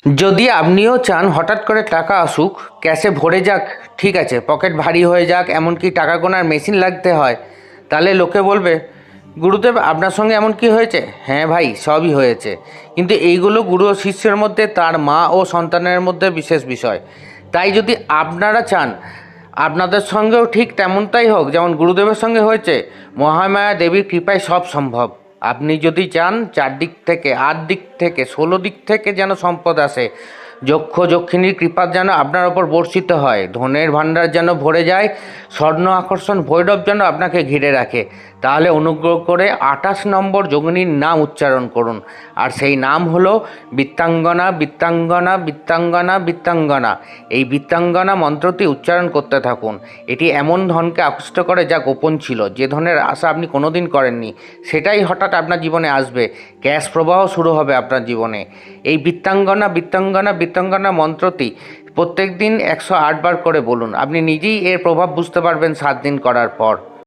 যদি আপনিও চান হঠাৎ করে টাকা আসুক, ক্যাশে ভরে যাক, ঠিক আছে, পকেট ভারী হয়ে যাক, এমনকি টাকা গোনার মেশিন লাগতে হয়, তাহলে লোকে বলবে, গুরুদেব আপনার সঙ্গে এমন কি হয়েছে? হ্যাঁ ভাই, সবই হয়েছে। কিন্তু এইগুলো গুরু ও শিষ্যের মধ্যে, তার মা ও সন্তানের মধ্যে বিশেষ বিষয়। তাই যদি আপনারা চান আপনাদের সঙ্গেও ঠিক তেমনটাই হোক যেমন গুরুদেবের সঙ্গে হয়েছে, মহামায়া দেবীর কৃপায় সব সম্ভব। আপনি যদি চান 4 দিক থেকে, 8 দিক থেকে, 16 দিক থেকে যেন সম্পদ আসে, যক্ষ যক্ষিণীর কৃপা যেন আপনার ওপর বর্ষিত হয়, ধনের ভাণ্ডার যেন ভরে যায়, স্বর্ণ আকর্ষণ ভৈরব যেন আপনাকে ঘিরে রাখে, তাহলে অনুগ্রহ করে 28 নম্বর যোগিনীর নাম উচ্চারণ করুন। আর সেই নাম হলো বৃত্তাঙ্গনা বৃত্তাঙ্গনা বৃত্তাঙ্গনা বৃত্তাঙ্গনা। এই বৃত্তাঙ্গনা মন্ত্রটি উচ্চারণ করতে থাকুন। এটি এমন ধনকে আকৃষ্ট করে যা গোপন ছিল, যে ধনের আশা আপনি কোনোদিন করেননি, সেটাই হঠাৎ আপনার জীবনে আসবে। ক্যাশ প্রবাহ শুরু হবে আপনার জীবনে। এই বৃত্তাঙ্গনা বৃত্তাঙ্গনা বৃত্তাঙ্গনা মন্ত্রটি প্রত্যেক দিন 108 বার করে বলুন। আপনি নিজেই এর প্রভাব বুঝতে পারবেন 7 দিন করার পর।